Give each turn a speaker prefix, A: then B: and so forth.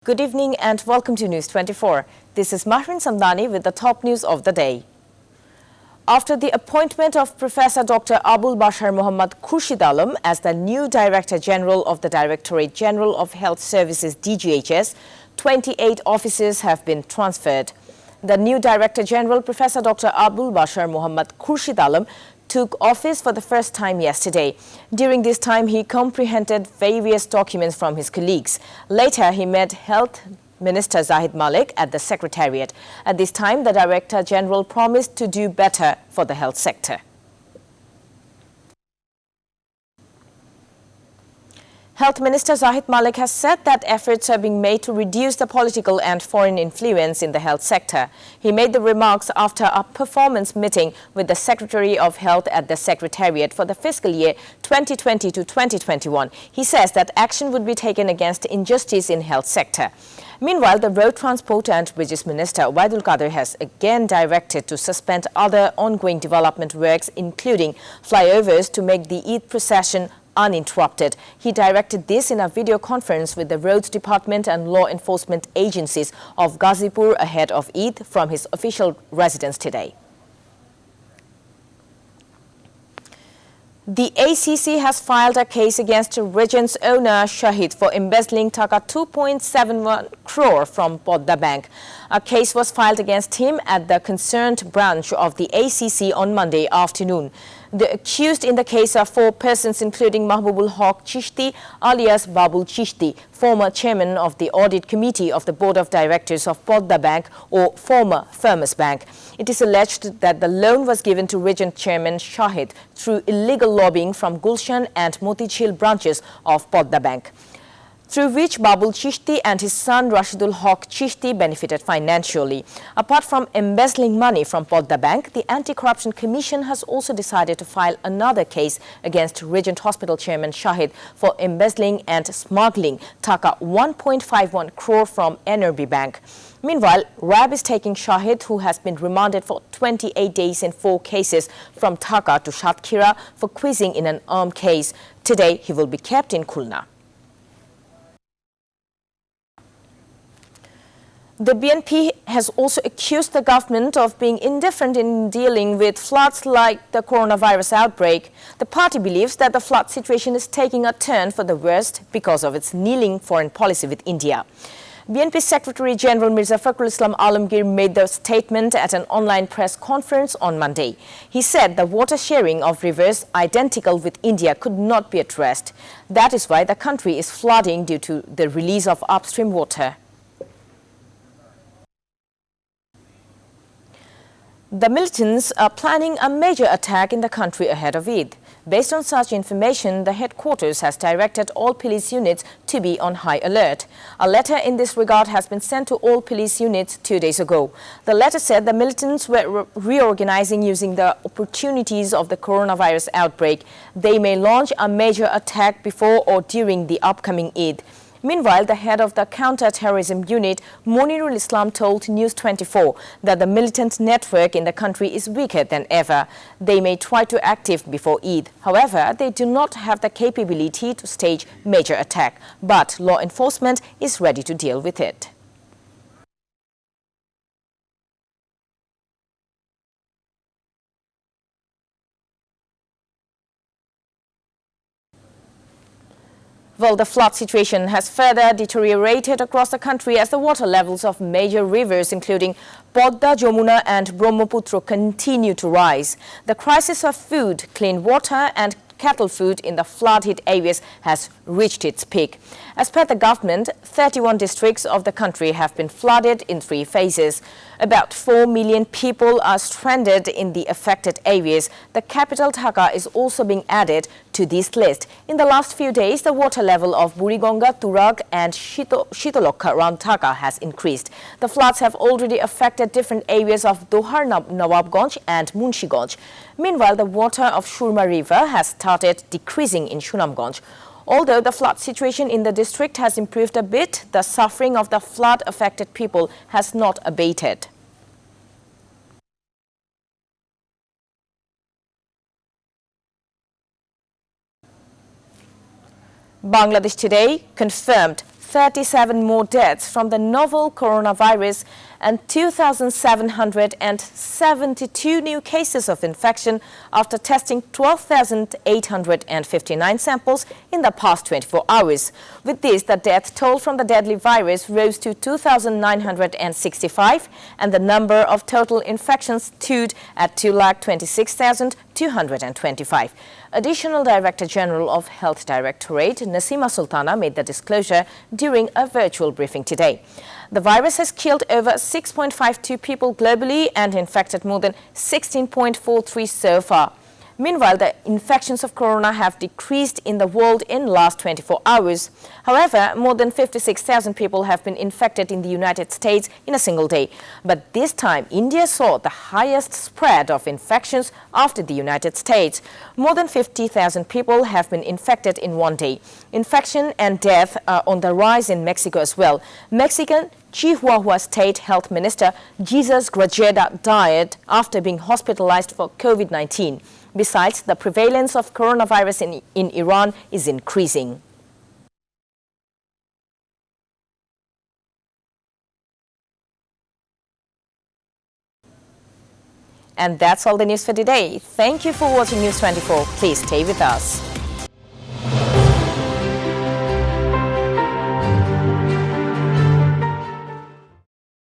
A: Good evening and welcome to News24. This is Mahrin Samdani with the top news of the day. After the appointment of Professor Dr. Abul Bashar Mohammad Khurshid Alam as the new Director General of the Directorate General of Health Services DGHS, 28 offices have been transferred. The new Director General, Professor Dr. Abul Bashar Mohammad Khurshid Alam, took office for the first time yesterday. During this time, he comprehended various documents from his colleagues. Later, he met Health Minister Zahid Malik at the Secretariat. At this time, the Director General promised to do better for the health sector. Health Minister Zahid Malik has said that efforts are being made to reduce the political and foreign influence in the health sector. He made the remarks after a performance meeting with the Secretary of Health at the Secretariat for the fiscal year 2020 to 2021. He says that action would be taken against injustice in health sector. Meanwhile, the Road Transport and Bridges Minister Waidul Qadir has again directed to suspend other ongoing development works, including flyovers, to make the Eid procession uninterrupted. He directed this in a video conference with the Roads Department and law enforcement agencies of Ghazipur ahead of Eid from his official residence today. The ACC has filed a case against Regent's owner Shahid for embezzling Dhaka 2.71 crore from Podda Bank. A case was filed against him at the concerned branch of the ACC on Monday afternoon. The accused in the case are four persons, including Mahbubul Haq Chishti alias Babul Chishti, former chairman of the audit committee of the board of directors of Podda Bank or former Firmus Bank. It is alleged that the loan was given to Regent chairman Shahid through illegal lobbying from Gulshan and Motichil branches of Podda Bank, through which Babul Chishti and his son Rashidul Haq Chishti benefited financially. Apart from embezzling money from Podda Bank, the AntiCorruption Commission has also decided to file another case against Regent Hospital Chairman Shahid for embezzling and smuggling Dhaka 1.51 crore from NRB Bank. Meanwhile, RAB is taking Shahid, who has been remanded for 28 days in 4 cases, from Dhaka to Shatkhira for quizzing in an armed case. Today, he will be kept in Khulna. The BNP has also accused the government of being indifferent in dealing with floods like the coronavirus outbreak. The party believes that the flood situation is taking a turn for the worst because of its kneeling foreign policy with India. BNP Secretary General Mirza Fakhrul Islam Alamgir made the statement at an online press conference on Monday. He said the water sharing of rivers identical with India could not be addressed. That is why the country is flooding due to the release of upstream water. The militants are planning a major attack in the country ahead of Eid. Based on such information, the headquarters has directed all police units to be on high alert. A letter in this regard has been sent to all police units 2 days ago. The letter said the militants were reorganizing using the opportunities of the coronavirus outbreak. They may launch a major attack before or during the upcoming Eid. Meanwhile, the head of the counter-terrorism unit, Monirul Islam, told News24 that the militant network in the country is weaker than ever. They may try to active before Eid. However, they do not have the capability to stage major attack, but law enforcement is ready to deal with it. Well, the flood situation has further deteriorated across the country as the water levels of major rivers, including Podda, Jamuna and Brahmaputra, continue to rise. The crisis of food, clean water and cattle food in the flood-hit areas has reached its peak. As per the government, 31 districts of the country have been flooded in 3 phases. About 4 million people are stranded in the affected areas. The capital Dhaka is also being added to this list. In the last few days, the water level of Burigonga, Turag and Shitolokha around Dhaka has increased. The floods have already affected different areas of Dohar, Nawabganj and Munshiganj. Meanwhile, the water of Shurma River has started decreasing in Shunamganj. Although the flood situation in the district has improved a bit, the suffering of the flood-affected people has not abated. Bangladesh today confirmed 37 more deaths from the novel coronavirus and 2,772 new cases of infection after testing 12,859 samples in the past 24 hours. With this, the death toll from the deadly virus rose to 2,965 and the number of total infections stood at 2,26,225. Additional Director General of Health Directorate, Nasima Sultana, made the disclosure during a virtual briefing today. The virus has killed over 6.52 people globally and infected more than 16.43 so far. Meanwhile, the infections of corona have decreased in the world in the last 24 hours. However, more than 56,000 people have been infected in the United States in a single day. But this time, India saw the highest spread of infections after the United States. More than 50,000 people have been infected in one day. Infection and death are on the rise in Mexico as well. Mexican Chihuahua State Health Minister Jesus Grajeda died after being hospitalized for COVID-19. Besides, the prevalence of coronavirus in Iran is increasing. And that's all the news for today. Thank you for watching News 24. Please stay with us.